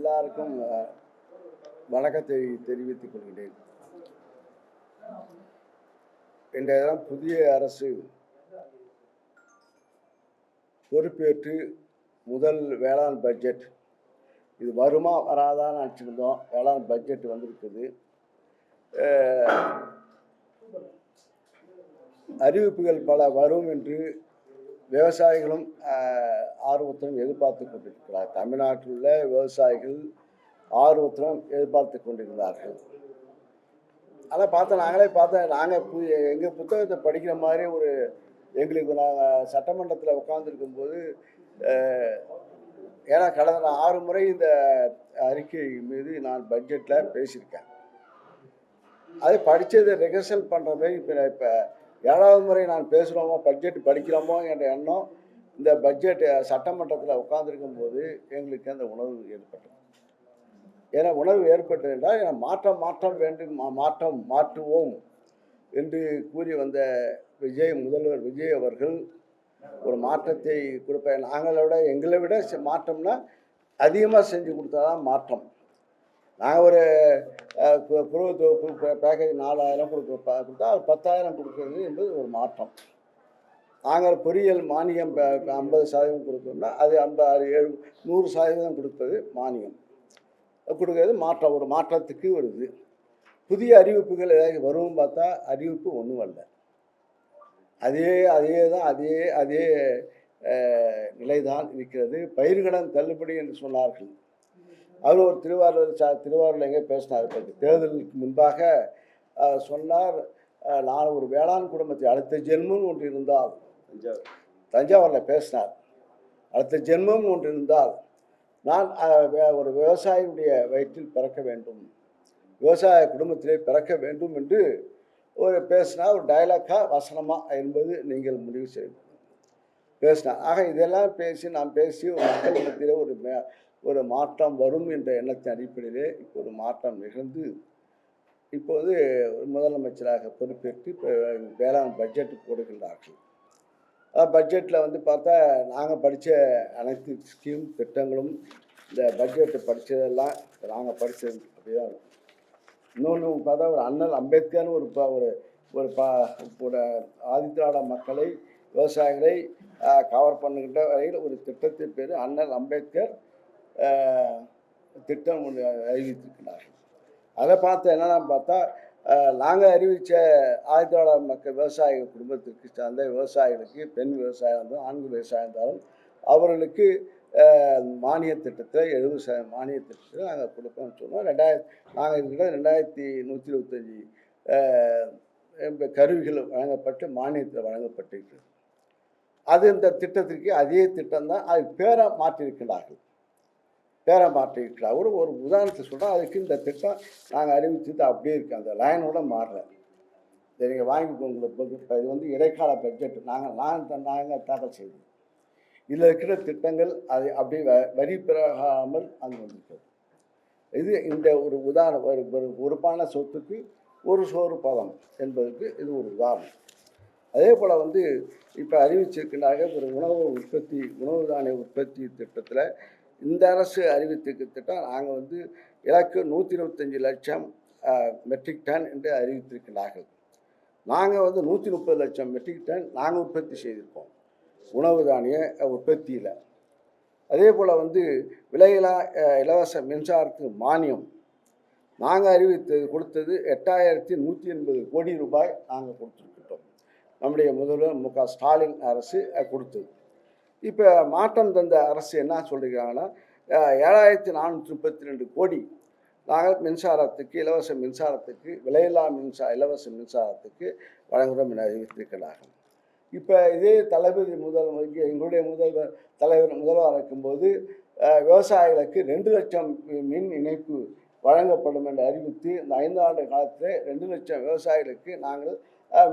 எல்லாருக்கும் வணக்கத்தை தெரிவித்துக் கொள்கிறேன். இன்றைய தினம் புதிய அரசு பொறுப்பேற்று முதல் வேளாண் பட்ஜெட், இது வருமா வராதான்னு நினச்சிருந்தோம். வேளாண் பட்ஜெட் வந்திருக்குது. அறிவிப்புகள் பல வரும் என்று விவசாயிகளும் ஆர்வத்துடன் எதிர்பார்த்து கொண்டிருக்கிறார். தமிழ்நாட்டில் உள்ள விவசாயிகள் ஆர்வத்துடன் எதிர்பார்த்து கொண்டிருந்தார்கள். ஆனால் நாங்கள் எங்கள் புத்தகத்தை படிக்கிற மாதிரி எங்களுக்கு நாங்கள் சட்டமன்றத்தில் உட்கார்ந்துருக்கும்போது, ஏன்னா கடந்த 6 முறை இந்த அறிக்கை மீது நான் பட்ஜெட்டில் பேசியிருக்கேன். அதை படித்ததை ரிகர்சல் பண்ணுற மாதிரி இப்போ 7வது முறை நான் பேசுகிறோமோ, பட்ஜெட் படிக்கிறோமோ என்ற எண்ணம் இந்த பட்ஜெட் சட்டமன்றத்தில் உட்கார்ந்துருக்கும் போது எங்களுக்கு அந்த உணர்வு ஏற்பட்டது. ஏன்னா உணர்வு ஏற்பட்டது என்றால் மாற்றம் மாற்றுவோம் என்று கூறி வந்த முதல்வர் விஜய் அவர்கள் ஒரு மாற்றத்தை கொடுப்பேன். எங்களை விட மாற்றம்னா அதிகமாக செஞ்சு கொடுத்தாதான் மாற்றம். நாங்கள் ஒரு குறுவை தொகுப்பு பேக்கேஜ் 4000 கொடுத்தா அவர் 10,000 கொடுக்குறது என்பது ஒரு மாற்றம். நாங்கள் பொறியியல் மானியம் 50% கொடுத்தோம்னா அது 100% கொடுப்பது மானியம் கொடுக்கறது மாற்றம். ஒரு மாற்றத்துக்கு வருது. புதிய அறிவிப்புகள் ஏதாவது வரும் பார்த்தா அறிவிப்பு ஒன்றும் வரல. அதே நிலைதான் இருக்கிறது. பயிர்கடன் தள்ளுபடி என்று சொன்னார்கள். அவர் ஒரு திருவாரூரில் எங்கே பேசினார். தேர்தலுக்கு முன்பாக சொன்னார், நான் ஒரு வேளாண் குடும்பத்தை அடுத்த ஜென்மம் ஒன்று இருந்தால், தஞ்சாவூரில் பேசினார், அடுத்த ஜென்மம் ஒன்று இருந்தால் நான் ஒரு விவசாயியுடைய வயிற்றில் பிறக்க வேண்டும், விவசாய குடும்பத்திலே பிறக்க வேண்டும் என்று பேசினா. ஒரு டைலாக்கா வசனமா என்பது நீங்கள் முடிவு செய்ய பேசினார். ஆக இதெல்லாம் நான் பேசி மக்கள் மத்தியில் ஒரு மாற்றம் வரும் என்ற எண்ணத்தின் அடிப்படையிலே இப்போ ஒரு மாற்றம் நிகழ்ந்து இப்போது முதலமைச்சராக பொறுப்பேற்று வேளாண் பட்ஜெட் போடுகின்றார்கள். பட்ஜெட்டில் பார்த்தா நாங்கள் படித்த அனைத்து ஸ்கீம் திட்டங்களும் இந்த பட்ஜெட்டை படித்ததெல்லாம் நாங்கள் படித்தது அப்படிதான் இருக்கும். இன்னொன்று பார்த்தா ஒரு அண்ணல் அம்பேத்கர்னு ஒரு ஆதிதிராவிட மக்களை, விவசாயிகளை கவர் பண்ணுகின்ற வகையில் ஒரு திட்டத்தின் பேர் அண்ணல் அம்பேத்கர் திட்டம் ஒன்று அறிவித்திருக்கிறார்கள். அதை பார்த்தா நாங்கள் அறிவித்த ஆதிதிராவிட மக்கள் விவசாயிகள் குடும்பத்திற்கு சார்ந்த விவசாயிகளுக்கு, பெண் விவசாயம் இருந்தாலும் ஆண் விவசாயம் இருந்தாலும் அவர்களுக்கு மானிய திட்டத்தில் 70% மானிய திட்டத்தில் நாங்கள் கொடுப்போம்னு சொன்னோம். நாங்கள் இருக்கிற 2125 கருவிகள் வழங்கப்பட்டு மானியத்தில் வழங்கப்பட்டிருக்கிறது. அது இந்த திட்டத்திற்கு அதே திட்டம் தான். அது பேரை மாற்றியிருக்கிறார்கள். ஒரு உதாரணத்தை சொல்கிறோம். அதுக்கு இந்த திட்டம் நாங்கள் அறிவிச்சது அப்படியே இருக்குது. அந்த லைனோட மாறல. இதை நீங்கள் வாங்கிக்கோங்க. இப்போ இது இடைக்கால பட்ஜெட் நாங்கள் தாக்கல் செய்தோம். இதில் இருக்கிற திட்டங்கள் அது அப்படியே வரி பெறாமல் அங்கே வந்திருக்கிறது. இது இந்த ஒரு உதாரணம். ஒரு உறுப்பான சொத்துக்கு ஒரு சோறு பதம் என்பதற்கு இது ஒரு உதாரணம். அதே போல் இப்போ அறிவிச்சிருக்கிறாங்க ஒரு உணவு தானிய உற்பத்தி திட்டத்தில் இந்த அரசு அறிவித்திருக்க திட்டம் நாங்கள் இலக்கு 125 லட்சம் மெட்ரிக் டன் என்று அறிவித்திருக்கிறார்கள். நாங்கள் 130 லட்சம் மெட்ரிக் டன் நாங்கள் உற்பத்தி செய்திருக்கோம் உணவு தானிய உற்பத்தியில். அதே போல் விலையில்லா இலவச மின்சாரத்துக்கு மானியம் நாங்கள் கொடுத்தது 8180 கோடி ரூபாய் நாங்கள் கொடுத்துருக்கிட்டோம். நம்முடைய முதல்வர் மு.க. ஸ்டாலின் அரசு கொடுத்தது. இப்போ மாற்றம் தந்த அரசு என்ன சொல்லியிருக்காங்கன்னா 7432 கோடி நாங்கள் மின்சாரத்துக்கு, இலவச மின்சாரத்துக்கு, விலையில்லா இலவச மின்சாரத்துக்கு வழங்குகிறோம் என அறிவித்திருக்கிறார்கள். இப்போ இதே தளபதி எங்களுடைய முதல்வர் இருக்கும்போது விவசாயிகளுக்கு 2 லட்சம் மின் இணைப்பு வழங்கப்படும் என்று அறிவித்து இந்த 5 ஆண்டு காலத்தில் 2 லட்சம் விவசாயிகளுக்கு நாங்கள்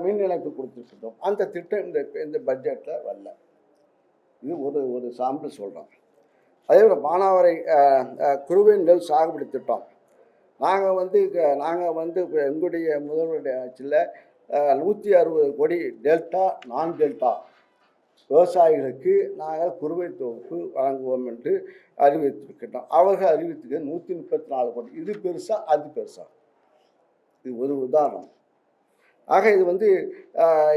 மின் இணைப்பு கொடுத்துருக்கிட்டோம். அந்த திட்டம் இந்த பட்ஜெட்டில் வரல. இது ஒரு சாம்பிள் சொல்கிறோம். அதே போல் மானாவாரி குறுவை நெல் சாகுபடி திட்டம் நாங்கள் எங்களுடைய முதல்வருடைய ஆட்சியில் 160 கோடி டெல்டா, நான் டெல்டா விவசாயிகளுக்கு நாங்கள் குறுவை தொகுப்பு வழங்குவோம் என்று அறிவித்திருக்கின்றோம். அவர்கள் அறிவித்துக்கு 134 கோடி. இது பெருசா அது பெருசா? இது ஒரு உதாரணம். ஆக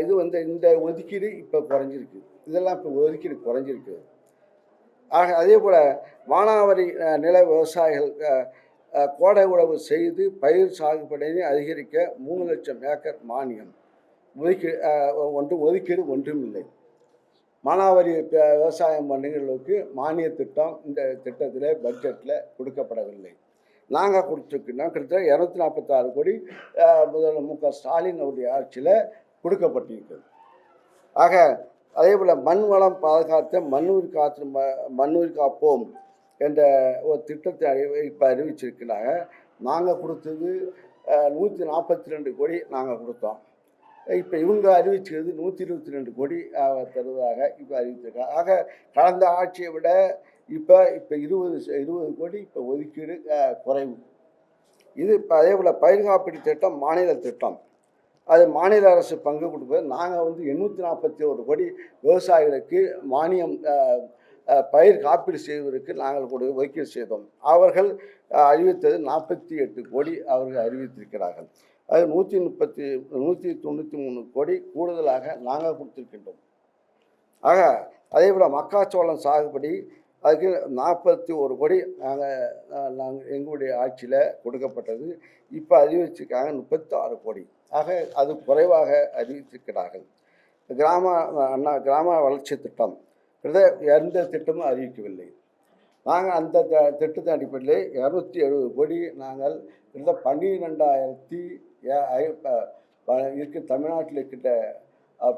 இது இந்த ஒதுக்கீடு இப்போ குறைஞ்சிருக்கு. இதெல்லாம் இப்போ ஒதுக்கீடு குறைஞ்சிருக்கு. ஆக அதே போல் மானாவாரி நில விவசாயிகள் கோடை உழவு செய்து பயிர் சாகுபடியை அதிகரிக்க 3 லட்சம் ஏக்கர் மானியம் ஒதுக்கீடு ஒன்றும் இல்லை. மானாவாரி விவசாயம் பண்ணுறவர்களுக்கு மானிய திட்டம் இந்த திட்டத்தில் பட்ஜெட்டில் கொடுக்கப்படவில்லை. நாங்கள் கொடுத்துருக்கோம். கிட்டத்தட்ட 246 கோடி முதல்வர் மு.க. ஸ்டாலின் அவருடைய ஆட்சியில் கொடுக்கப்பட்டிருக்கிறது. ஆக அதே போல் மண் வளம் பாதுகாத்த மண்ணுயிர் காப்போம் என்ற ஒரு திட்டத்தை இப்போ அறிவிச்சிருக்கிறாங்க. நாங்கள் கொடுத்தது 142 கோடி நாங்கள் கொடுத்தோம். இப்போ இவங்க அறிவிச்சது 122 கோடி தருவதாக இப்போ அறிவிச்சிருக்காங்க. ஆக கடந்த ஆட்சியை விட இப்போ 20 கோடி இப்போ ஒதுக்கீடு குறைவு. இது இப்போ அதே போல் பயிர் காப்பீடு திட்டம் மாநில திட்டம். அது மாநில அரசு பங்கு கொடுப்பது. நாங்கள் 841 கோடி விவசாயிகளுக்கு மானியம் பயிர் காப்பீடு செய்வதற்கு நாங்கள் ஒதுக்கீடு செய்தோம். அவர்கள் அறிவித்தது 48 கோடி அவர்கள் அறிவித்திருக்கிறார்கள். அது 193 கோடி கூடுதலாக நாங்கள் கொடுத்திருக்கின்றோம். ஆக அதே போல் மக்காச்சோளம் சாகுபடி அதுக்கு 41 கோடி நாங்கள் எங்களுடைய ஆட்சியில் கொடுக்கப்பட்டது. இப்போ அறிவிச்சிருக்காங்க 36 கோடி. ஆக அது குறைவாக அறிவித்திருக்கிறார்கள். கிராம வளர்ச்சி திட்டம் எந்த திட்டமும் அறிவிக்கவில்லை. நாங்கள் அந்த திட்டத்தின் அடிப்படையில் 270 கோடி நாங்கள் 12,000 தமிழ்நாட்டில் இருக்கின்ற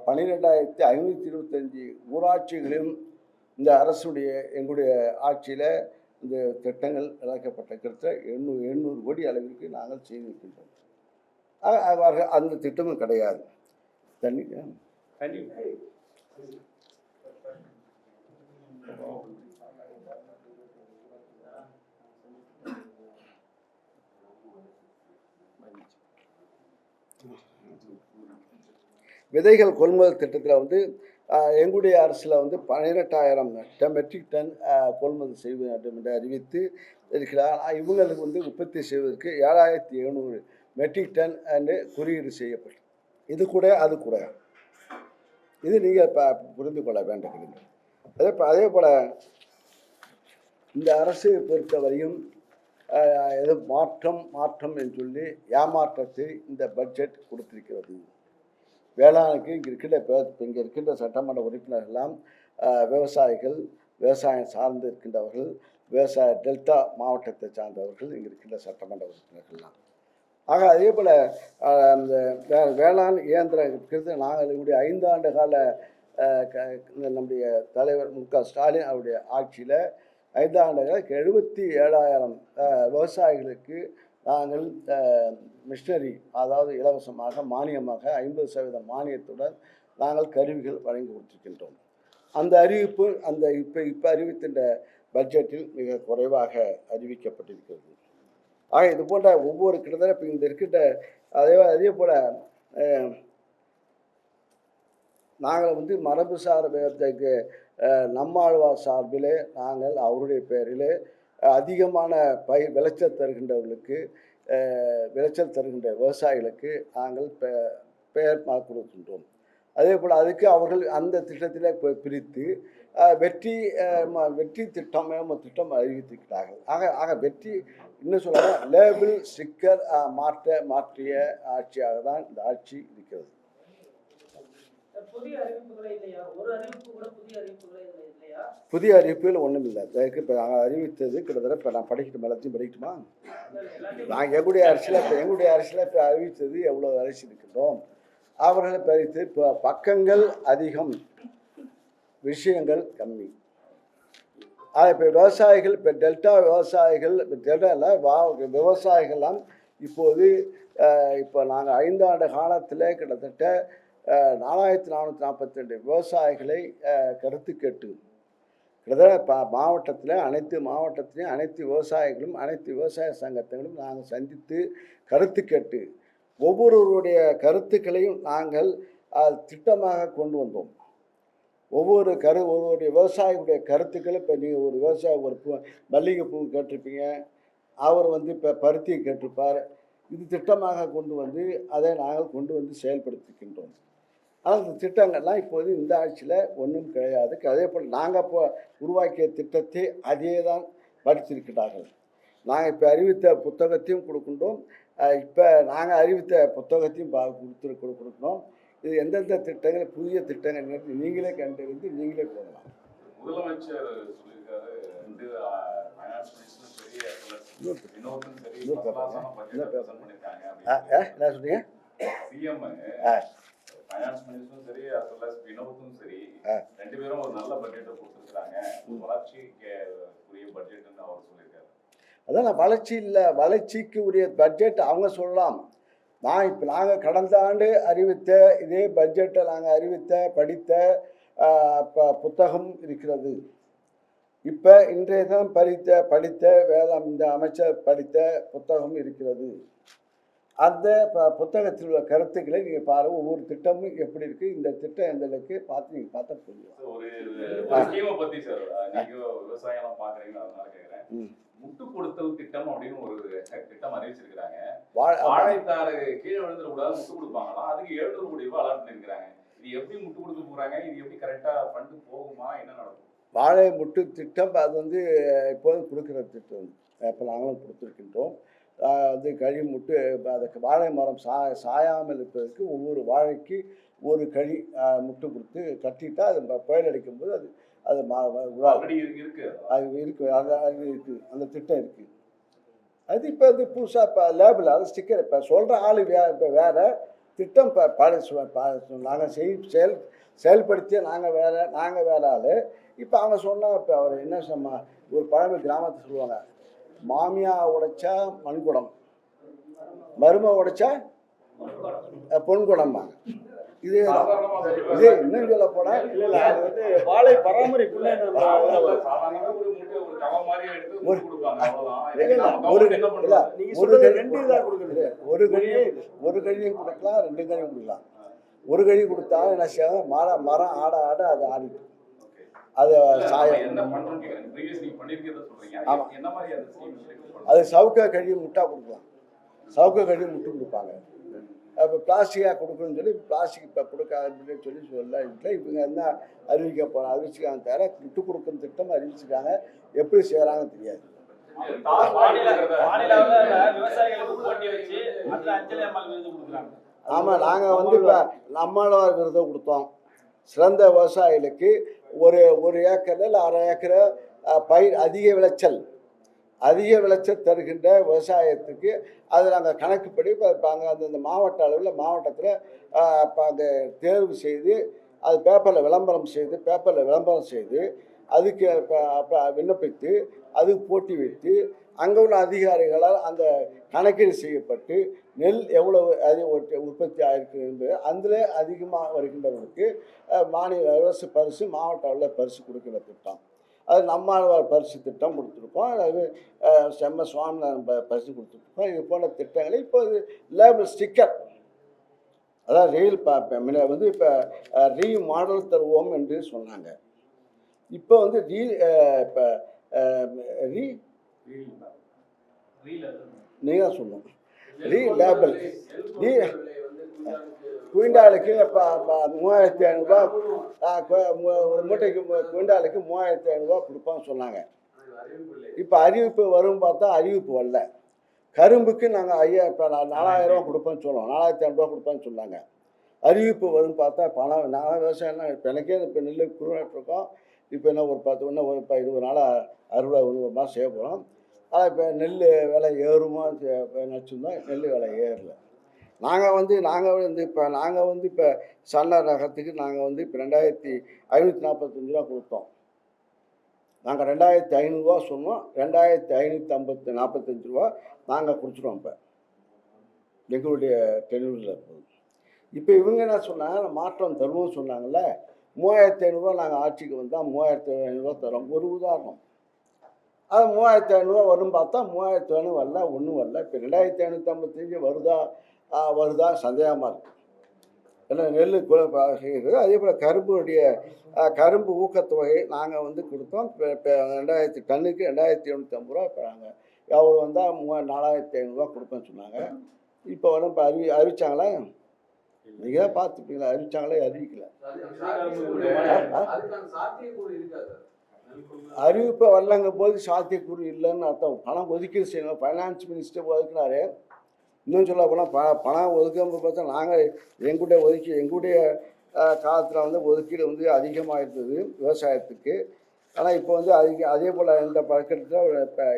12,525 ஊராட்சிகளிலும் இந்த எங்களுடைய ஆட்சியில் இந்த திட்டங்கள் இழக்கப்பட்ட கிட்டத்தட்ட 800 கோடி அளவிற்கு நாங்கள் செய்திருக்கின்றோம். அவர்கள் அந்த திட்டமும் கிடையாது. தண்ணி விதைகள் கொள்முதல் திட்டத்தில் எங்களுடைய அரசில் 18,000 மெட்ரிக் டன் கொள்முதல் செய்ய வேண்டும் என்று அறிவித்து இருக்கிறார். இவங்களுக்கு உற்பத்தி செய்வதற்கு 7,700 மெட்ரிக் டன் என்று குறியீடு செய்யப்படும். இது கூட அது கூட இது நீங்கள் புரிந்து கொள்ள வேண்டும். அதே போல் இந்த அரசு பொறுத்தவரையும் எது மாற்றம் என்று சொல்லி ஏமாற்றத்தை இந்த பட்ஜெட் கொடுத்திருக்கிறது. வேளாணுக்கு இங்கே இருக்கின்ற சட்டமன்ற உறுப்பினர்கள்லாம் விவசாயிகள், விவசாயம் சார்ந்து இருக்கின்றவர்கள், டெல்டா மாவட்டத்தை சார்ந்தவர்கள் இங்கே இருக்கின்ற சட்டமன்ற உறுப்பினர்கள்லாம். ஆக அதே போல் அந்த வேளாண் இயந்திரம் இருக்கிறது. நாங்கள் எங்களுடைய 5 ஆண்டு கால நம்முடைய தலைவர் மு.க. ஸ்டாலின் அவருடைய ஆட்சியில் 5 ஆண்டுகளுக்கு 77,000 விவசாயிகளுக்கு நாங்கள் மிஷினரி, அதாவது இலவசமாக மானியமாக 50% மானியத்துடன் நாங்கள் கருவிகள் வழங்கி கொடுத்திருக்கின்றோம். அந்த அறிவிப்பு இப்போ அறிவித்தின்ற பட்ஜெட்டில் மிக குறைவாக அறிவிக்கப்பட்டிருக்கிறது. ஆக இது போன்ற ஒவ்வொரு கிட்டத்தட்ட இப்போ இந்த இருக்கின்ற அதே போல் நாங்கள் மரபுசார் நம்மாழ்வார் சார்பிலே நாங்கள் அவருடைய பெயரிலே அதிகமான விளைச்சல் தருகின்ற விவசாயிகளுக்கு நாங்கள் பெயர் கொடுக்கின்றோம். அதே போல் அதுக்கு அவர்கள் அந்த திட்டத்தில் பிரித்து வெற்றி திட்டம் அறிவித்திருக்கிறார்கள். ஆக வெற்றி இன்னும் சொல்ல லேபிள் ஸ்டிக்கர் மாற்றிய ஆட்சியாக தான் இந்த ஆட்சி இருக்கிறது. புதிய அறிவிப்புகள் ஒன்றும் இல்லை. இப்போ நாங்கள் அறிவித்தது கிட்டத்தட்ட இப்போ நான் எல்லாத்தையும் படிக்கட்டுமா? நாங்கள் எங்களுடைய அரசியல் இப்போ அறிவித்தது எவ்வளோ அறிவிச்சிருக்கின்றோம். அவர்களை பறித்து இப்போ பக்கங்கள் அதிகம், விஷயங்கள் கம்மி. இப்போ விவசாயிகள், இப்போ டெல்டா விவசாயிகள், விவசாயிகள்லாம் இப்போது இப்போ நாங்கள் 5 ஆண்டு காலத்தில் கிட்டத்தட்ட 4,442 விவசாயிகளை கருத்து கேட்டு கிட்டத்தட்ட மாவட்டத்தில் அனைத்து விவசாயிகளும் அனைத்து விவசாய சங்கங்களும் நாங்கள் சந்தித்து கருத்து கேட்டு ஒவ்வொருவருடைய கருத்துக்களையும் நாங்கள் திட்டமாக கொண்டு வந்தோம். ஒவ்வொரு விவசாயியுடைய கருத்துக்கள் இப்போ நீங்கள் ஒரு விவசாயி ஒரு மல்லிகைப்பூ கேட்டிருப்பீங்க, அவர் வந்து இப்போ பருத்தியை கேட்டிருப்பார். இது திட்டமாக கொண்டு வந்து அதை நாங்கள் கொண்டு வந்து செயல்படுத்திக்கின்றோம். ஆனால் இந்த திட்டங்கள்லாம் இப்போது இந்த ஆட்சியில் ஒன்றும் கிடையாது. அதே போல் நாங்கள் இப்போ உருவாக்கிய திட்டத்தை அதே தான் படித்திருக்கிறார்கள். நாங்கள் இப்போ அறிவித்த புத்தகத்தையும் கொடுக்கின்றோம். இப்போ நாங்கள் அறிவித்த புத்தகத்தையும் கொடுக்கணும். இது எந்தெந்த திட்டங்கள் புதிய திட்டங்கள் நீங்களே கண்டறிந்து நீங்களே போடலாம். முதலமைச்சர் சொல்லியிருக்காரு, என்ன சொன்னீங்க? ஃபைனான்ஸ் மினிஸ்டரும் சரி, வினோத்தும் சரி, 2 பேரும் ஒரு நல்ல பட்ஜெட்டை கொடுத்துருக்காங்க. வளர்ச்சிக்குரிய பட்ஜெட்னு அவர் சொல்லியிருக்காரு. அதான் நான் வளர்ச்சிக்கு உரிய பட்ஜெட் அவங்க சொல்லலாம். நாங்கள் கடந்த ஆண்டு அறிவித்த இதே பட்ஜெட்டை நாங்கள் படித்த புத்தகம் இருக்கிறது. இப்போ இன்றைய தினம் படித்த இந்த அமைச்சர் படித்த புத்தகம் இருக்கிறது. அந்த புத்தகத்தில் உள்ள கருத்துக்களை நீங்கள் பாருங்கள். ஒவ்வொரு திட்டமும் எப்படி இருக்குது, இந்த திட்டம் எந்த அளவுக்கு பார்த்து நீங்கள் பார்த்தா புரியும். ஒரு ஸ்கீமை பற்றி சார், நீங்கள் விவசாயம் பார்க்குறீங்க, அதனால கேட்குறேன். முட்டு கொடுத்தல் திட்டம் அப்படின்னு ஒரு திட்டம் அறிவிச்சிருக்கிறாங்க. வாழைத்தாறு கீழே விழுந்துடக்கூடாது, முட்டு கொடுப்பாங்களா, அதுக்கு 700 கோடி ரூபாய் அலாட் பண்ணிருக்கிறாங்க. இது எப்படி முட்டு கொடுக்க போறாங்க, இது எப்படி கரெக்டா ஃபண்ட் போகுமா, என்ன நடக்கும்? வாழை முட்டு திட்டம் அது வந்து இப்போது கொடுக்குற திட்டம். இப்போ நாங்களும் கொடுத்துருக்கின்றோம். வந்து கழி முட்டு அதுக்கு வாழை மரம் சாயாமல் இருப்பதற்கு ஒவ்வொரு வாழைக்கு ஒரு கழி முட்டு கொடுத்து கட்டிட்டா அது புயல் அடிக்கும்போது அது இருக்கு. அந்த திட்டம் இருக்குது. அது இப்போ வந்து புதுசாக இப்போ லேபிள் அது ஸ்டிக்கர் இப்போ சொல்கிற ஆள் இப்போ வேறு திட்டம் இப்போ நாங்கள் செயல்படுத்திய நாங்கள் வேறு ஆள். இப்போ அவங்க சொன்னால் இப்போ அவர் என்ன சொன்னா, ஒரு பழமை கிராமத்தை சொல்லுவாங்க, மாமியா உடைச்சா மண்குடம், மரும உடைச்சா பொன்குடம்பாங்க. இது இன்னும் சொல்ல போனா வாழை பராமரிப்பு ஒரு கழியும் கொடுக்கலாம், 2 கழியும் கொடுக்கலாம். ஒரு கழி கொடுத்தா என்ன செய்யும், மரம் ஆட அது ஆடிட்டு அது சாயம். அது சவுக்க கழுவி முட்டா கொடுக்கலாம், சவுக்க கழுவி முட்டு கொடுப்பாங்க. இப்போ பிளாஸ்டிக்காக கொடுக்கணும்னு சொல்லி பிளாஸ்டிக் இப்போ கொடுக்காதுன்னு சொல்ல இல்லை. இவங்க என்ன அறிவிச்சிருக்காங்க தவிர முட்டு கொடுக்குற திட்டம் அறிவிச்சிருக்காங்க. எப்படி செய்கிறாங்கன்னு தெரியாது. ஆமாம், நாங்கள் வந்து இப்போ நம்மளால் விருதை கொடுத்தோம். சிறந்த விவசாயிகளுக்கு ஒரு ஏக்கரில் இல்லை 1/2 ஏக்கரை பயிர் அதிக விளைச்சல் தருகின்ற விவசாயத்துக்கு அது நாங்கள் கணக்குப்படி இப்போ அங்கே அந்த மாவட்ட அளவில் மாவட்டத்தில் இப்போ அங்கே தேர்வு செய்து அது பேப்பரில் விளம்பரம் செய்து அதுக்கு இப்போ விண்ணப்பித்து அதுக்கு போட்டி வைத்து அங்கே உள்ள அதிகாரிகளால் அந்த கணக்கீடு செய்யப்பட்டு நெல் எவ்வளவு உற்பத்தி ஆயிருக்கு என்பது அதில் அதிகமாக வருகின்றவர்களுக்கு மாநில அரசு பரிசு, மாவட்ட அளவில் பரிசு கொடுக்கிற திட்டம். அது நம்மாழ்வார் பரிசு திட்டம் கொடுத்துருக்கோம். அது செம்ம சுவாமிநாதன் பரிசு கொடுத்துருக்கோம். இது போன்ற திட்டங்களை இப்போ லேபிள் ஸ்டிக்கர், அதாவது ரயில் வந்து இப்போ மாடல் தருவோம் என்று சொன்னாங்க. இப்போ வந்து இப்போ நீங்கள் சொல்லணும் லேபிள் குவிண்டாலுக்கு இப்போ 3500 ஒரு மூட்டைக்கு குவிண்டாலுக்கு 3500 கொடுப்பான்னு சொன்னாங்க. இப்போ அறிவிப்பு வரும் பார்த்தா அறிவிப்பு வரல. கரும்புக்கு நாங்கள் இப்போ 4000 கொடுப்போன்னு சொல்லுவோம், 4500 கொடுப்போன்னு சொன்னாங்க. அறிவிப்பு வரும் பார்த்தா பணம் நாங்கள் விவசாயம்லாம் இப்போ எனக்கே இப்போ நெல் குறுநட்டுருக்கோம். இப்போ என்ன ஒரு 20 நாளாக அறுவடை 1 மாதம் செய்ய போகிறோம். ஆனால் இப்போ நெல் விலை ஏறுமா நினச்சிருந்தோம், நெல் விலை ஏறல. நாங்கள் வந்து இப்போ சன்ன ரகத்துக்கு நாங்கள் வந்து இப்போ 2545 ரூபா கொடுத்தோம். நாங்கள் 2500 சொன்னோம், 2545 ரூபா நாங்கள் கொடுத்துருவோம். இப்போ எங்களுடைய டெலிவரியில் இருக்குது. இப்போ இவங்க என்ன சொன்னாங்க, மாற்றம் தருவோம் சொன்னாங்கல்ல, 3500 நாங்கள் ஆட்சிக்கு வந்தால் 3500 தரோம். ஒரு உதாரணம். அது 3500 வரும் பார்த்தா 3500 வரல, ஒன்றும் வரல. இப்போ 2555 வருதா சந்தேகமாக இருக்குது. எல்லாம் நெல் செய்கிறது. அதே போல் கரும்பு ஊக்கத்தொகை நாங்கள் வந்து கொடுத்தோம். இப்போ 2000 டன்னுக்கு 2750 ரூபா. இப்போ நாங்கள் அவர் வந்தால் 4500 கொடுப்பேன்னு சொன்னாங்க. இப்போ வந்து இப்போ அறிவிச்சாங்களா? நீங்கள் தான் பார்த்துப்பீங்களா? அறிவிச்சாங்களே, அறிவிக்கல. அறிவிப்பை வரலங்க போது சாத்தியக்கூறு இல்லைன்னு அர்த்தம். பணம் ஒதுக்கீடு செய்யணும். ஃபைனான்ஸ் மினிஸ்டர் ஒதுக்குனாரு. இன்னும் சொல்ல போனால் பணம் ஒதுக்கும்போது பார்த்தா நாங்கள் எங்களுடைய காலத்தில் வந்து ஒதுக்கீடு வந்து அதிகமாக இருந்தது விவசாயத்துக்கு. ஆனால் இப்போ வந்து அதே போல் இந்த பட்ஜெட்டில்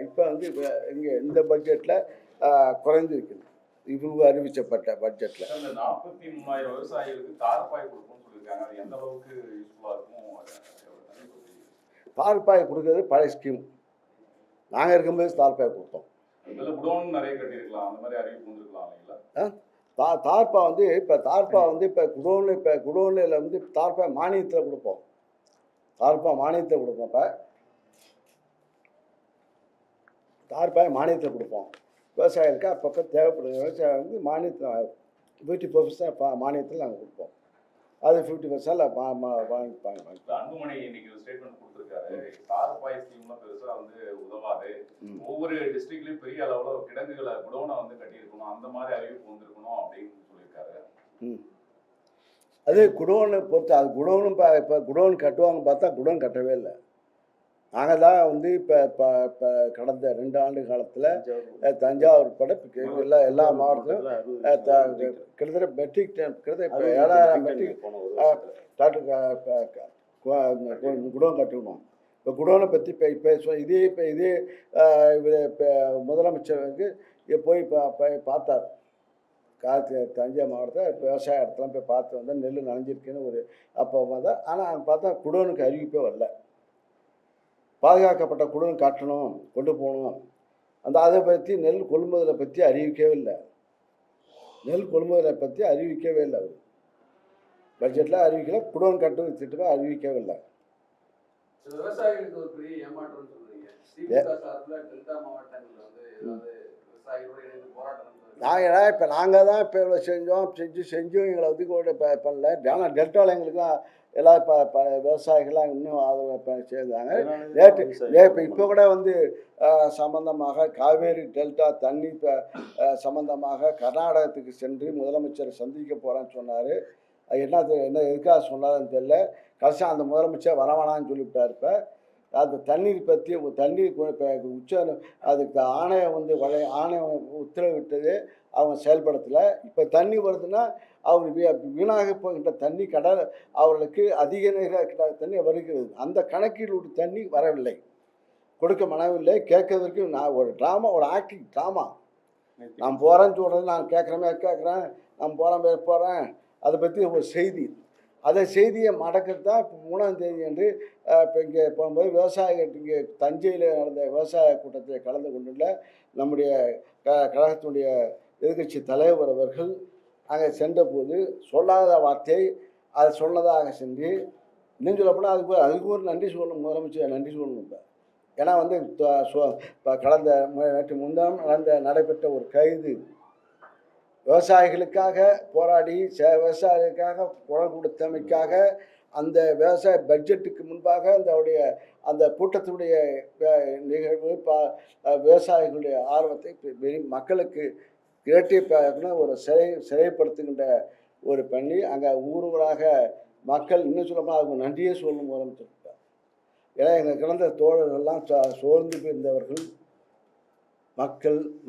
இப்போ வந்து இங்கே இந்த பட்ஜெட்டில் குறைஞ்சிருக்குது. இவங்க அறிவிக்கப்பட்ட பட்ஜெட்டில் 43,000 விவசாயிகளுக்கு தார்பாய் கொடுப்போம்னு சொல்லியிருக்காங்க. அது எந்த அளவுக்கு யூஸ்ஃபுல்லாக இருக்கும்? தார்பாய் கொடுக்கறது பழைய ஸ்கீம். நாங்கள் இருக்கும்போது தார்பாய் கொடுத்தோம். நிறைய கட்டியிருக்கலாம், அந்த மாதிரி அறிவிப்பு வந்துருக்கலாம் இல்லைங்களா? தார்பா வந்து இப்போ குடோனில் வந்து தார்பா மானியத்தில் கொடுப்போம். இப்போ தார்பாய் மானியத்தில் கொடுப்போம். விவசாயிகளுக்கு அப்பப்போ தேவைப்படுது. விவசாயம் வந்து மானியத்தில் 50% மானியத்தில் நாங்கள் கொடுப்போம். அது 50% வாங்கிப்பாங்க. அன்புமணி இன்னைக்கு ஒரு ஸ்டேட்மெண்ட் கொடுத்துருக்காரு. தார்பாய் ஸ்கீம்லாம் பெருசாக வந்து உதவாது. ஒவ்வொரு டிஸ்ட்ரிக்ட்லையும் பெரிய அளவில் கிடங்குகளை குடோனை வந்து கட்டியிருக்கணும், அந்த மாதிரி அறிவிப்பு வந்திருக்கணும் அப்படின்னு சொல்லியிருக்காரு. அது குடோனை பொறுத்து அது குடோனும் இப்போ குடோன் கட்டுவாங்க பார்த்தா குடோன் கட்டவே இல்லை. நாங்கள் தான் வந்து இப்போ கடந்த 2 ஆண்டு காலத்தில் தஞ்சாவூர் உட்பட எல்லா மாவட்டத்திலும் கிட்டத்தட்ட மெட்ரிக் டன் இப்போ 7000 மெட்ரிக் குடோன் கட்டணும். இப்போ குடோனை பற்றி இப்போ இதே முதலமைச்சர் வந்து போய் பார்த்தார். தஞ்சை மாவட்டத்தில் விவசாய இடத்துல போய் பார்த்து வந்தால் நெல் நனைஞ்சிருக்குன்னு அப்போ வந்தால். ஆனால் பார்த்தா குடோனுக்கு அறிவிப்பே வரல. பாதுகாக்கப்பட்ட குடோன் காட்டணும், கொண்டு போகணும். அதை பற்றி நெல் கொள்முதலை பற்றி அறிவிக்கவே இல்லை. அவர் பட்ஜெட்டில் அறிவிக்கல. குடோன் கட்டுவது திட்டமே அறிவிக்கவே இல்லை. விவசாயிகளுக்கு ஒரு பெரிய ஏமாற்றம் சொல்றீங்க. திமுக சார்பில் டெல்டா மாவட்டங்களில் வந்து விவசாயிகளோட இணைந்து போராட்டம். நாங்கள் தான் இப்போ இவ்வளோ செஞ்சோம் எங்களை ஒதுக்கோடு பண்ணல. ஆனால் டெல்டாவில் எங்களுக்குலாம் எல்லாம் இப்போ விவசாயிகள்லாம் இன்னும் ஆதரவு சேர்ந்தாங்க. இப்போ கூட வந்து சம்பந்தமாக காவேரி டெல்டா தண்ணி சம்பந்தமாக கர்நாடகத்துக்கு சென்று முதலமைச்சரை சந்திக்க போகிறேன்னு சொன்னார். என்ன எதுக்காக சொன்னாருன்னு தெரியல. கடைசி அந்த முதலமைச்சர் வரவேணான்னு சொல்லிவிட்டார். இப்போ அந்த தண்ணீர் பற்றி அதுக்கு ஆணையம் வந்து ஆணையம் உத்தரவிட்டது, அவங்க செயல்படுத்தலை. இப்போ தண்ணி வருதுன்னா அவங்க வீணாக போகின்ற தண்ணி அவர்களுக்கு அதிக தண்ணி வருகிறது. அந்த கணக்கீடு தண்ணி வரவில்லை, கொடுக்க மனவில்லை. கேட்கறதுக்கு நான் ஒரு ஆக்டிங் ட்ராமா. நான் போகிறேன்னு சொல்கிறது, நான் கேட்குறேன், நான் போகிறேன். அதை பற்றி ஒரு செய்தி, செய்தியை மடக்கிறது தான் இப்போ 3ஆம் தேதி என்று இப்போ இங்கே போகும்போது விவசாயிகள் இங்கே தஞ்சையில் நடந்த விவசாய கூட்டத்தில் கலந்து கொண்டுள்ள நம்முடைய கழகத்தினுடைய எதிர்கட்சி தலைவர் அவர்கள் அங்கே சென்றபோது சொல்லாத வார்த்தை அதை சொன்னதாக செஞ்சு இன்னும் சொல்லப்போனால் அதுக்கு ஒரு நன்றி சொல்லணும். முதலமைச்சர் நன்றி சொல்லணும். இப்போ ஏன்னா வந்து இப்போ கடந்த நேற்று முன்தானம் நடைபெற்ற ஒரு கைது விவசாயிகளுக்காக போராடி விவசாயிகளுக்காக குரல் கொடுத்தமைக்காக அந்த விவசாய பட்ஜெட்டுக்கு முன்பாக அந்த கூட்டத்தினுடைய நிகழ்வு விவசாயிகளுடைய ஆர்வத்தை மக்களுக்கு இரட்டிப்பாக ஒரு சிறைப்படுத்துகின்ற ஒரு பண்ணி அங்கே ஊராக மக்கள் இன்னும் சொல்லப்போனால் அதுக்கு நன்றியே சொல்லணும் முதலமைச்சர். ஏன்னா எங்கள் கிடந்த தோழர்கள்லாம் சோர்ந்து போயிருந்தவர்கள்,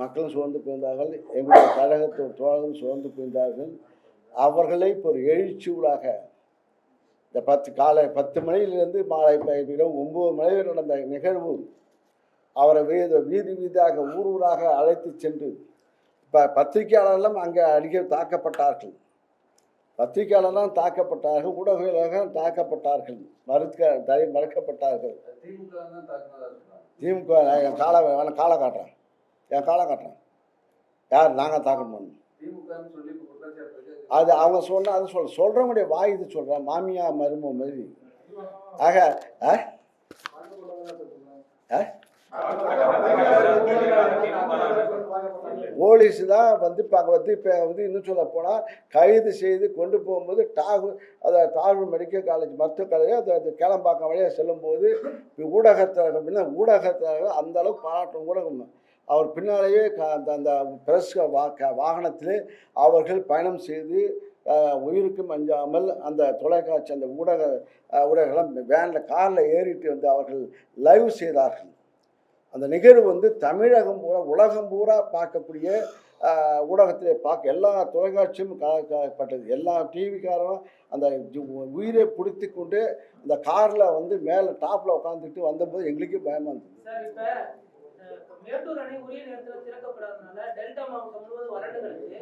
மக்களும் சோர்ந்து போயிருந்தார்கள், எங்களுடைய கழகத்தோட தோழர்களும் சோர்ந்து போயிருந்தார்கள். அவர்களை இப்போ ஒரு எழுச்சியூடாக இந்த காலை 10 மணியிலிருந்து மாலை 9 மணி வரை நடந்த நிகழ்வு அவரை வீதியாக ஊராக அழைத்து சென்று இப்போ பத்திரிகையாளர்களும் அங்கே தாக்கப்பட்டார்கள். ஊடகங்களாக தாக்கப்பட்டார்கள், மறுக்கப்பட்டார்கள். திமுக என் காலை காட்டுறேன். யார் நாங்கள் தாக்கணும்? அது அவங்க சொல்கிறவங்களுடைய வாய் இது சொல்கிறேன். மாமியா மரும மாதிரி ஆக போலீஸ் தான் வந்து இப்போ அங்கே வந்து இப்போ வந்து இன்னும் சொல்ல போனால் கைது செய்து கொண்டு போகும்போது தாகூர் மெடிக்கல் காலேஜ் மருத்துவக் கல்லூரி அது கேளம்பாக்கம் வழியாக செல்லும்போது ஊடகத்தில் அந்த அளவுக்கு பாராட்டும் ஊடகம் அவர் பின்னாலேயே அந்த பிரஸ் வாகனத்திலே அவர்கள் பயணம் செய்து உயிருக்கும் அஞ்சாமல் அந்த தொலைக்காட்சி அந்த ஊடகங்களாம் வேனில் காரில் ஏறிட்டு வந்து அவர்கள் லைவ் செய்தார்கள். அந்த நிகழ்வு வந்து தமிழகம் பூரா உலகம் பூரா பார்க்கக்கூடிய ஊடகத்திலே எல்லா தொலைக்காட்சியும் பட்டது. எல்லா டிவிக்காரரும் அந்த உயிரை பிடித்து கொண்டு அந்த காரில் வந்து மேலே டாப்பில் உட்காந்துட்டு வந்தபோது எங்களுக்கே பயமாக இருந்தது. மேட்டூர் அணை உரிய நேரத்தில் திறக்கப்படாதனால டெல்டா மாவட்டம் முழுவதும் வறண்டு கிடக்கு.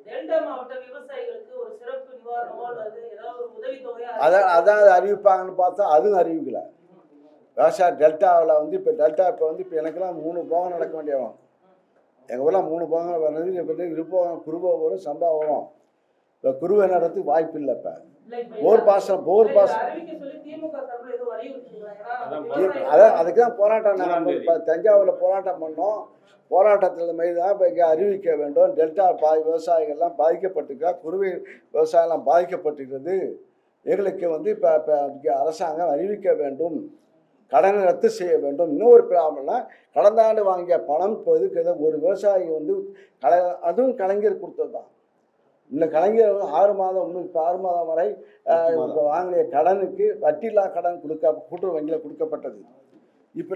டெல்டா மாவட்ட விவசாயிகளுக்கு ஒரு சிறப்பு நிவாரணமோ அல்லது ஏதாவது ஒரு உதவித்தொகையோ அதான் அறிவிப்பாங்கன்னு பார்த்தா அதுவும் அறிவிக்கல. விவசாய டெல்டாவில் வந்து இப்போ வந்து இப்போ எனக்கெல்லாம் 3 போகம் நடக்க வேண்டியவன். எங்கள் ஊரில் 3 போகம் வர்றது இப்போ இருப்போம் குருவை வரும் சம்பா வரும். இப்போ குருவை நடத்துக்கு வாய்ப்பு இல்லை. இப்போ போர் பாசனம் அதான் அதுக்கு தான் போராட்டம். நாங்கள் இப்போ தஞ்சாவூரில் போராட்டம் பண்ணோம். போராட்டத்தில் மாரி தான் இப்போ இங்கே அறிவிக்க வேண்டும். டெல்டா விவசாயிகள்லாம் பாதிக்கப்பட்டிருக்கா, குருவை விவசாயம்லாம் பாதிக்கப்பட்டிருக்கிறது. எங்களுக்கு வந்து இப்போ அரசாங்கம் அறிவிக்க வேண்டும், கடனை ரத்து செய்ய வேண்டும். இன்னொரு ப்ராப்ளம்னா கடந்த ஆண்டு வாங்கிய பணம் இப்போ இருக்கிறத ஒரு விவசாயி வந்து அதுவும் கலைஞர் கொடுத்தது தான். இந்த கலைஞர் 6 மாதம் இப்போ 6 மாதம் வரை வாங்கிய கடனுக்கு வட்டியில்லா கடன் கூட்டுறவு வங்கியில் கொடுக்கப்பட்டது. இப்போ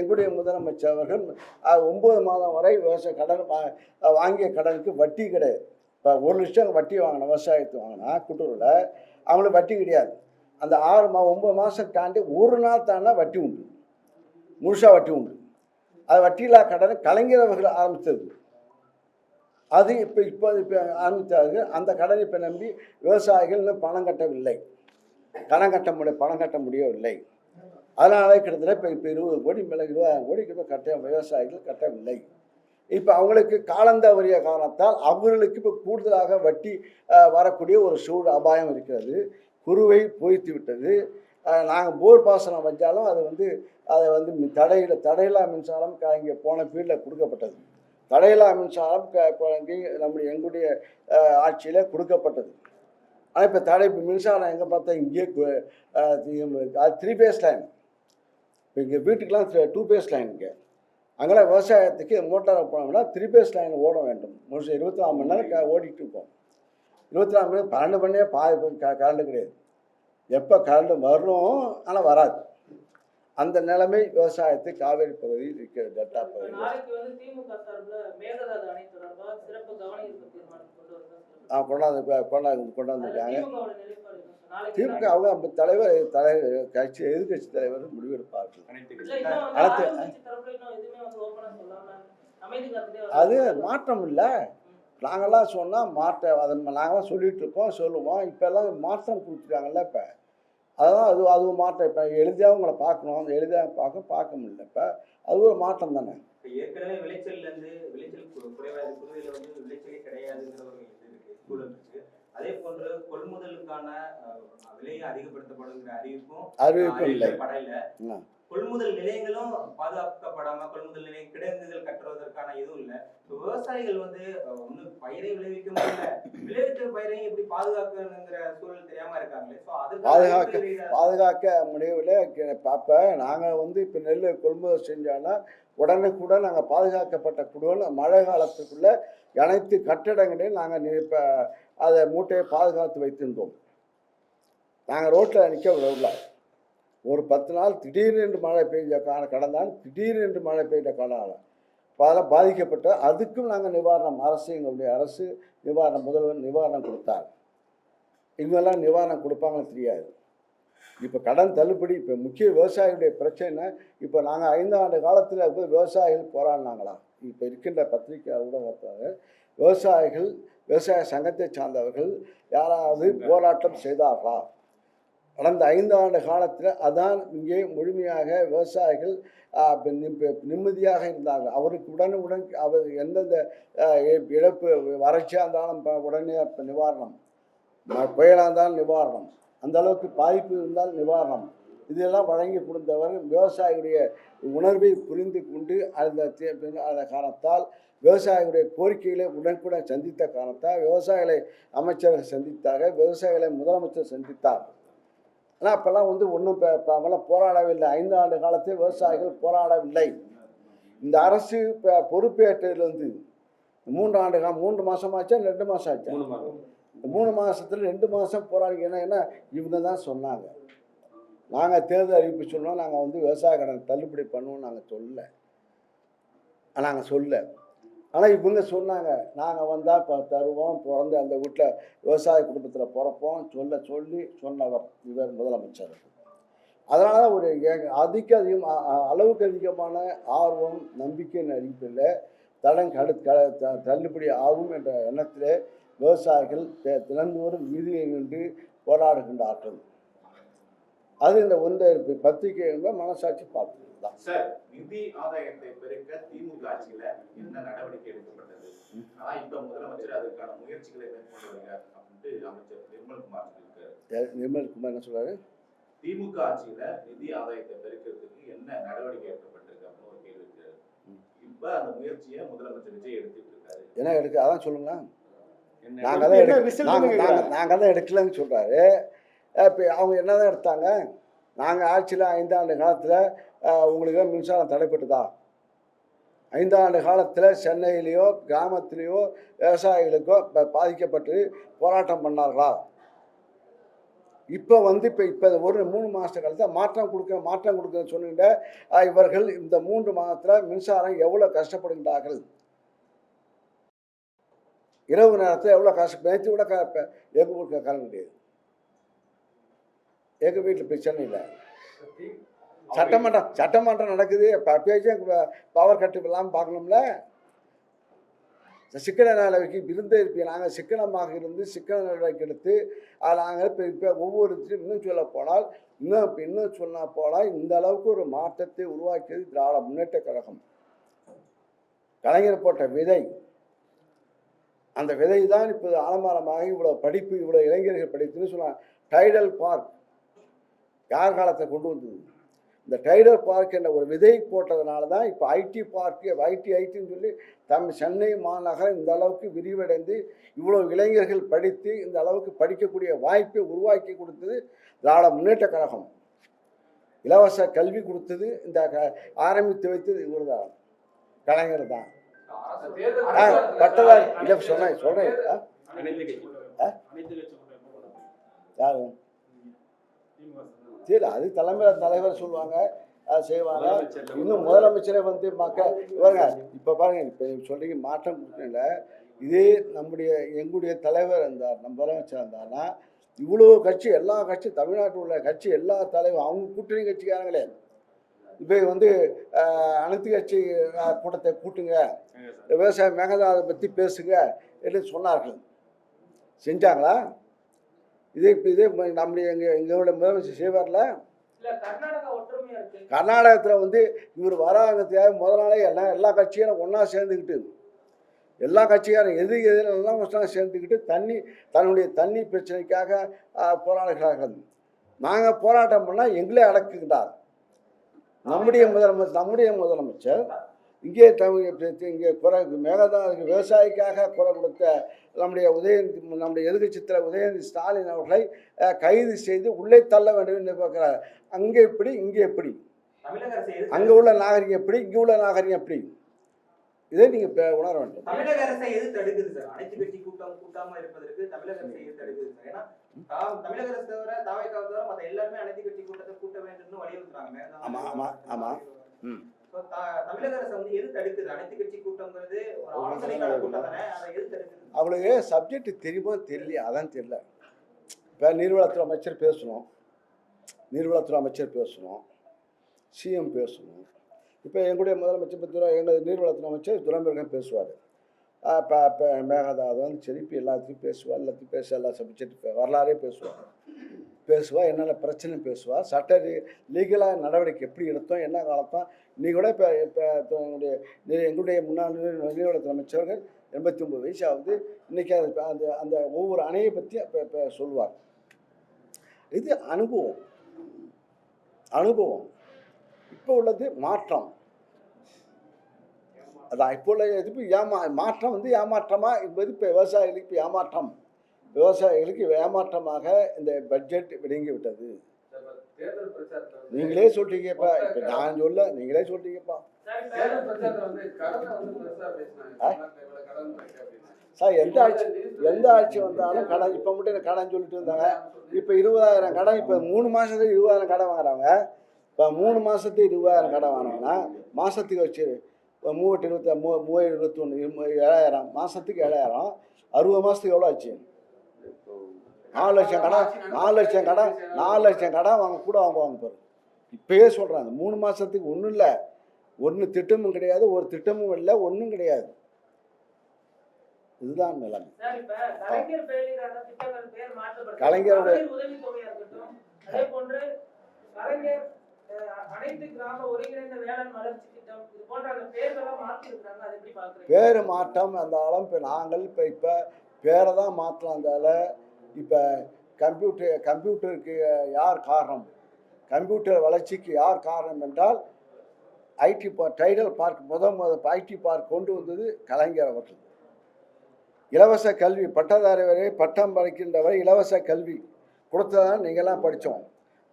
எங்களுடைய முதலமைச்சர் அவர்கள் 9 மாதம் வரை விவசாய கடன் வாங்கிய கடனுக்கு வட்டி கிடையாது. இப்போ 1 லட்சம் வட்டி வாங்கின விவசாயத்தை வாங்கினா கூட்டுறவில் அவங்களுக்கு வட்டி கிடையாது. அந்த 9 மாதம் தாண்டி ஒரு நாள் தாண்டா வட்டி உண்டு, முழுசாக வட்டி உண்டு. அது வட்டியில்லா கடன் கலைஞர் அவர்கள் ஆரம்பித்தது. அது இப்போ ஆரம்பித்தார்கள். அந்த கடனை இப்போ நம்பி விவசாயிகள் இன்னும் பணம் கட்டவில்லை, பணம் கட்ட முடியவில்லை. அதனால கிட்டத்தட்ட இப்போ 20 கோடி மேலே 20,000 கோடி கிட்ட விவசாயிகள் கட்டவில்லை. இப்போ அவங்களுக்கு காலந்தவறிய காரணத்தால் அவர்களுக்கு இப்போ கூடுதலாக வட்டி வரக்கூடிய ஒரு அபாயம் இருக்கிறது. குருவை பொய்த்து விட்டது. நாங்கள் போர் பாசனம் வச்சாலும் அதை வந்து தடையில்லா மின்சாரம் இங்கே போன பீரியடில் கொடுக்கப்பட்டது. தடையில்லா மின்சாரம் எங்களுடைய ஆட்சியில் கொடுக்கப்பட்டது. ஆனால் இப்போ மின்சாரம் எங்கே பார்த்தா இங்கே 3 பேஸ் லைன். இப்போ இங்கே வீட்டுக்கெலாம் 2 பேஸ் லைன். இங்கே அங்கெல்லாம் விவசாயத்துக்கு மோட்டாரை போனோம்னா 3 பேஸ் லைன் ஓட வேண்டும். முழுசு 24 மணி நேரம் ஓடிட்டு இருக்கோம். 24 மணி நேரம் 12 மணி நேரம் கரண்டு கிடையாது. எப்போ கரண்டு வரும் ஆனால் வராது. அந்த நிலைமை விவசாயத்தை காவேரி பகுதியில் இருக்கிறது. டெல்டா பகுதி கொண்டாந்துருக்காங்க. திமுக அவங்க கட்சி எதிர்கட்சி தலைவர் முடிவெடுப்பார்கள். அது மாற்றம் இல்லை. நாங்கள்லாம் சொன்னால் நாங்களாம் சொல்லிட்டு இருக்கோம், சொல்லுவோம். இப்போல்லாம் மாற்றம் கொடுத்துருக்காங்கல்ல. இப்போ அதுதான் அது மாற்றம். இப்போ எளிதாக உங்களை பார்க்கணும், எளிதாக பார்க்க முடியல. இப்போ அது ஒரு மாற்றம் தானே. ஏற்கனவே விளைச்சல் குறைவாக புதுவையில் விளைச்சலே கிடையாதுங்கிற ஒரு இது இருக்கு, சூழல் இருக்கு. அதே போன்று கொள்முதலுக்கான விலையை அதிகப்படுத்தப்படுங்கிற அறிவிப்பும் இல்லை. படையில கொள்முதல் நிலையங்களும் பாதுகாக்கப்படாம கொள்முதல் நிலையம் கிடங்குகள் கட்டுவதற்கான இதுவும் இல்லை. விவசாயிகள் ஒண்ணு பயிரை விளைவிக்க முடியல, விளைவித்த பயிரையும் எப்படி பாதுகாக்கணுங்கிற சூழல் தெரியாம இருக்காங்களே. பாதுகாக்க முடியவில்லை. அப்ப நாங்க இப்ப நெல் கொள்முதல் செஞ்சோம்னா உடனுக்குடன் நாங்கள் பாதுகாக்கப்பட்ட குடோன் மழை காலத்துக்குள்ள அனைத்து கட்டிடங்களையும் நாங்கள் இப்போ அதை மூட்டையை பாதுகாத்து வைத்திருந்தோம். நாங்கள் ரோட்டில் நிற்க விடல. ஒரு 10 நாள் திடீரென்று மழை பெய்ஞ்ச கடந்தால் திடீரென்று மழை பெய்த காலம் பல பாதிக்கப்பட்ட அதுக்கும் நாங்கள் நிவாரணம் எங்களுடைய அரசு முதல்வர் நிவாரணம் கொடுத்தார். இவங்கெல்லாம் நிவாரணம் கொடுப்பாங்கன்னு தெரியாது. இப்போ கடன் தள்ளுபடி இப்போ முக்கிய விவசாயிகளுடைய பிரச்சனை. இப்போ நாங்கள் 5 ஆண்டு காலத்தில் விவசாயிகள் போராடினாங்களா? இப்போ இருக்கின்ற பத்திரிகை ஊடகத்தாக விவசாய சங்கத்தை சார்ந்தவர்கள் யாராவது போராட்டம் செய்தார்களா? கடந்த 5 ஆண்டு காலத்தில் அதான் இங்கே முழுமையாக விவசாயிகள் நிம்மதியாக இருந்தார்கள். அவருக்கு உடனுக்குடன் அவர் எந்தெந்த இழப்பு வறட்சியாக இருந்தாலும் உடனே நிவாரணம், புயலாக இருந்தாலும் நிவாரணம், அந்த அளவுக்கு பாதிப்பு இருந்தால் நிவாரணம், இதெல்லாம் வழங்கி கொடுத்தவர் விவசாயிகளுடைய உணர்வை புரிந்து கொண்டு அந்த காரணத்தால் விவசாயிகளுடைய கோரிக்கைகளை உடனுக்குடன் சந்தித்த காரணத்தால் விவசாயிகளை அமைச்சர்கள் சந்தித்தார்கள், விவசாயிகளை முதலமைச்சர் சந்தித்தார். ஆனால் அப்போல்லாம் ஒன்றும் அவெல்லாம் போராடவில்லை. 5 ஆண்டு காலத்தில் விவசாயிகள் போராடவில்லை. இந்த அரசு பொறுப்பேற்றதிலிருந்து 3 மாதமாச்சா 2 மாதம் ஆச்சா? இந்த 3 மாதத்தில் 2 மாதம் போராடி ஏன்னா இவங்க தான் சொன்னாங்க, நாங்கள் தேர்தல் அறிவிப்பு சொன்னோம், நாங்கள் விவசாய கடன் தள்ளுபடி பண்ணுவோம் நாங்கள் சொல்ல. ஆனால் இவங்க சொன்னாங்க, நாங்கள் வந்தால் தருவோம், பிறந்து அந்த வீட்டில் விவசாய குடும்பத்தில் பிறப்போம் சொல்லி சொன்னவர் இவர் முதலமைச்சர். அதனால தான் ஒரு அளவுக்கு அதிகமான ஆர்வம் நம்பிக்கையின் அடிப்படையில் தள்ளுபடி ஆகும் என்ற எண்ணத்திலே விவசாயிகள் தினந்தோறும் வீதியில் நின்று போராடுகின்றார்கள். அது இந்த பத்திரிகை மனசாட்சி பார்த்து தான். சார், நிதி ஆதாயத்தை பெருக்க திமுக ஆட்சியில என்ன நடவடிக்கை எடுக்கப்பட்டது? ஆனா இப்ப முதலமைச்சர் அதற்கான முயற்சிகளை மேற்கொண்டு வருகிறார் அப்படின்ட்டு அமைச்சர் நிர்மல்குமார் சொல்லியிருக்காரு. நிர்மல்குமார் என்ன சொல்றாரு? திமுக ஆட்சியில நிதி ஆதாயத்தை பெருக்கிறதுக்கு என்ன நடவடிக்கை எடுக்கப்பட்டிருக்கு அப்படின்னு ஒரு கேள்வி இருக்கு. இப்ப அந்த முயற்சியை முதலமைச்சர் விஜய் எடுத்துட்டு இருக்காரு. என்ன எடுக்க அதான் சொல்லுங்க. நாங்க தான் எடுக்கலன்னு சொல்றாரு. இப்போ அவங்க என்னதான் எடுத்தாங்க? நாங்கள் ஆட்சியில் 5 ஆண்டு காலத்தில் உங்களுக்கு மின்சாரம் தடைப்பட்டுதா? 5 ஆண்டு காலத்தில் சென்னையிலேயோ கிராமத்திலேயோ விவசாயிகளுக்கோ பாதிக்கப்பட்டு போராட்டம் பண்ணார்களா? இப்போ இப்போ ஒரு 3 மாத காலத்தில் மாற்றம் கொடுக்குறேன்னு சொன்னீங்க. இவர்கள் இந்த 3 மாதத்தில் மின்சாரம் எவ்வளோ கஷ்டப்படுகின்றார்கள், இரவு நேரத்தில் எவ்வளோ நேற்று கூட எங்கள் ஊருக்கு கரண்ட் கிடையாது. எங்கள் வீட்டில் பிரச்சனை இல்லை. சட்டமன்றம் நடக்குது, பேச்சும் பவர் கட்டு இல்லாமல் பார்க்கணும்ல. சிக்கன நடவடிக்கை இருப்பீங்க. நாங்கள் சிக்கனமாக இருந்து சிக்கன நடவடிக்கை எடுத்து அதில் நாங்கள் இப்போ ஒவ்வொருத்தரும் இன்னும் சொன்னால் போனால் இந்த அளவுக்கு ஒரு மாற்றத்தை உருவாக்கியது திராவிட முன்னேற்ற கழகம். கலைஞர் போட்ட விதை, அந்த விதை தான் இப்போ ஆலமரமாக இவ்வளோ படிப்பு, இவ்வளோ இளைஞர்கள் படிப்புன்னு சொன்னாங்க. டைடல் பார்க் யார் காலத்தை கொண்டு வந்தது? இந்த டைடல் பார்க் என்ற ஒரு விதை போட்டதுனால தான் இப்போ ஐடி பார்க்கு ஐடின்னு சொல்லி சென்னை மாநகரம் இந்த அளவுக்கு விரிவடைந்து இவ்வளோ இளைஞர்கள் படித்து இந்த அளவுக்கு படிக்கக்கூடிய வாய்ப்பை உருவாக்கி கொடுத்தது திராவிட முன்னேற்ற கழகம். இலவச கல்வி கொடுத்தது ஆரம்பித்து வைத்தது இவர் தான், கலைஞர் தான். பட்டதாரி இல்லை சொல்றேன் யாரு சரி, அது தலைவர் சொல்லுவாங்க, அதை செய்வாங்க. இன்னும் முதலமைச்சரை இவங்க இப்போ பாருங்க, இப்போ சொல்றீங்க மாற்றம் கொடுக்கல. இதே எங்களுடைய தலைவர் இருந்தார், நம்ம முதலமைச்சர் இருந்தார்னா இவ்வளோ கட்சி, எல்லா கட்சி, தமிழ்நாட்டில் உள்ள கட்சி எல்லா தலைவர் அவங்க கூட்டணி கட்சிக்காரங்களே இப்போ அனைத்து கட்சி கூட்டத்தை கூட்டுங்க, விவசாய மேகதாதை பற்றி பேசுங்க என்று சொன்னார்கள். செஞ்சாங்களா? இதே எங்களோட முதலமைச்சர் செய்வார்ல. கர்நாடகத்தில் இவர் வராங்கத்தையாக முதல் நாளே எல்லா கட்சியும் ஒன்றா சேர்ந்துக்கிட்டு, எல்லா கட்சியாரும் எதிரெல்லாம் ஒன்றா சேர்ந்துக்கிட்டு தன்னுடைய தண்ணி பிரச்சனைக்காக போராடுகிறார்கள். நாங்கள் போராட்டம் பண்ணால் எங்களே அடக்குகின்றார் நம்முடைய முதலமைச்சர். இங்கே மேகதாதுக்கு விவசாயிக்காக குரல் கொடுத்த நம்முடைய எதிர்க்கட்சித்தில் உதயநிதி ஸ்டாலின் அவர்களை கைது செய்து உள்ளே தள்ள வேண்டும் என்று பார்க்கிறார். அங்கே எப்படி, இங்கே எப்படி? அங்கே உள்ள நாகரிகம் எப்படி, இங்கே உள்ள நாகரிகம் எப்படி? இதை நீங்க உணர வேண்டும். தமிழக அரசை எது தடுக்குது சார்? அனைத்து கட்சி கூட்டாம இருப்பதற்கு தமிழக அரசை எது தடுக்குது சார்? ஏன்னா தமிழக அரசு தவிர தாவேக்காவை தவிர மற்ற எல்லாருமே அனைத்து கட்சி கூட்டத்தை கூட்ட வேண்டும்னு வலியுறுத்துறாங்க. தமிழக அரசு எது தடுக்குது? அனைத்து கட்சி கூட்டம்ங்கிறது ஒரு ஆலோசனைக்கான கூட்டம் தானே, அதை எது தடுக்குது? அவளுக்கு சப்ஜெக்ட் தெரியுமோ தெரியல, அதான் தெரியல. இப்போ நீர்வளத்துறை அமைச்சர் பேசணும், சிஎம் பேசணும். இப்போ எங்களுடைய முதலமைச்சர் எங்கள் நீர்வளத்துறை அமைச்சர் துரைமுருகன் பேசுவார். இப்போ மேகதாது சரி, இப்போ எல்லாத்தையும் பேசுவார், எல்லா சப்ஜெக்ட் வரலாறே பேசுவாள், என்னென்ன பிரச்சனை பேசுவாள், சட்ட லீகலாக நடவடிக்கை எப்படி எடுத்தோம், என்ன காலத்தான். இன்றைக்கி கூட இப்போ எங்களுடைய முன்னாள் நீர்வளத்துறை அமைச்சர்கள் 89 வயசு ஆகுது. இன்றைக்கி அந்த ஒவ்வொரு அணையை பற்றி இப்போ சொல்லுவார். இது அனுபவம். அனுபவம். இப்போ உள்ளது மாற்றம். அதான் இப்போ உள்ள இது மாற்றம் வந்து ஏமாற்றமா என்பது இப்போ விவசாயிகளுக்கு ஏமாற்றம். விவசாயிகளுக்கு ஏமாற்றமாக இந்த பட்ஜெட் விளங்கி விட்டது. தேர்தல் பிரச்சாரத்துல நீங்களே சொல்றீங்க. இப்போ நான் சொல்ல, நீங்களே சொல்றீங்கப்பா. தேர்தல் பிரச்சாரத்துல கடனை பெருசா பேசினாங்க. இவ்வளவு கடன் இருக்கு அப்படின்னு. சார் எந்த ஆட்சி வந்தாலும் கடன். இப்போ மட்டும் கடன் சொல்லிட்டு இருந்தாங்க. இப்போ 20,000 கடன். இப்போ 3 மாதத்துக்கு 20,000 கடன் வாங்குறாங்க. இப்போ 3 மாதத்துக்கு 20,000 கடன் வாங்கினாங்கன்னா மாதத்துக்கு வச்சு 3,21 மாதத்துக்கு 7,000 60 மாதத்துக்கு எவ்வளோ ஆச்சு? 4 லட்சம் கடன். 4 லட்சம் கடன் வாங்க கூட வாங்குவாங்க பாரு. இப்பயே சொல்கிறாங்க 3 மாதத்துக்கு ஒன்றும் இல்லை. ஒன்றும் திட்டமும் கிடையாது, ஒரு திட்டமும் இல்லை, ஒன்றும் கிடையாது. இதுதான் நிலைமை. கலைஞருடைய அதே போன்று கலைஞர் அனைத்து கிராம ஒருங்கிணைந்த வேளாண் வளர்ச்சி திட்டம் இது போன்ற அந்த பேர்களெல்லாம் மாற்றி இருக்காங்க. அதை எப்படி பார்க்குறீங்க? பேர் மாற்றம் இருந்தாலும் இப்போ நாங்கள் இப்போ பேரை தான் மாற்றலாம். இருந்தாலும் இப்போ கம்ப்யூட்டருக்கு யார் காரணம்? கம்ப்யூட்டர் வளர்ச்சிக்கு யார் காரணம் என்றால் ஐடி டைடல் பார்க் முதல் ஐடி பார்க் கொண்டு வந்தது கலைஞர் அவர்கள். இலவச கல்வி பட்டதாரி வரை பட்டம் படிக்கின்ற வரை இலவச கல்வி கொடுத்ததான் நீங்கள்லாம் படித்தோம்.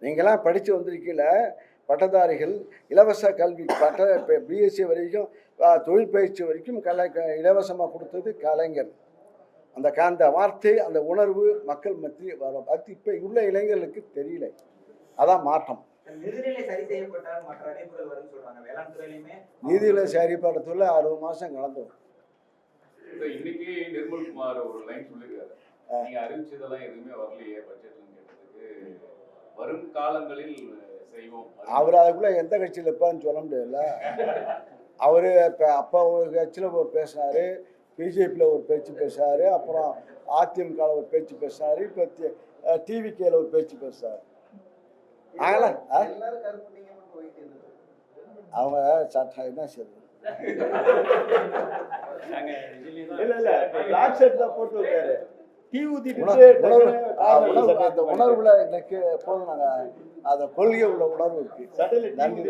நீங்கள்லாம் படித்து வந்திருக்கீங்கள பட்டதாரிகள். இலவச கல்வி பிஎஸ்சி வரைக்கும் தொழில் பயிற்சி வரைக்கும் இலவசமாக கொடுத்தது கலைஞர். அந்த வார்த்தை, அந்த உணர்வு மக்கள் மத்தியில் வரும். அது இப்போ உள்ள இளைஞர்களுக்கு தெரியல. அதான் மாற்றம். நிதிநிலை சரி செய்யப்பட்டால் மற்ற அறிவுகள் வரும்னு சொல்றாங்க. வேளாண் துறையிலுமே நிதிநிலை சரிப்படுறதுல 60 மாதம் கடந்துடும். இன்னைக்கு நிர்மல்குமார் ஒரு லைன் சொல்லியிருக்காரு, நீங்க அறிவிச்சதெல்லாம் எதுவுமே வரலையே பட்ஜெட்னு கேட்டதுக்கு வரும் காலங்களில் செய்வோம். அவர் அதுக்குள்ள எந்த கட்சியில் இருப்பான்னு சொல்ல முடியாதுல்ல. அவர் இப்போ அப்போ ஒரு கட்சியில் ஒரு பேசினார், பிஜேபியில் ஒரு பேச்சு பேசுகிறாரு, அப்புறம் அதிமுகவில் ஒரு பேச்சு பேசுகிறாரு, இப்போ டிவிகேல ஒரு பேச்சு பேசுகிறாரு. அவங்க சட்டம் என்ன செய்யுது? உணர்வுல எனக்கு போதும். நாங்கள் அந்த கொள்கை உள்ள உணர்வு இருக்கு. நன்றி.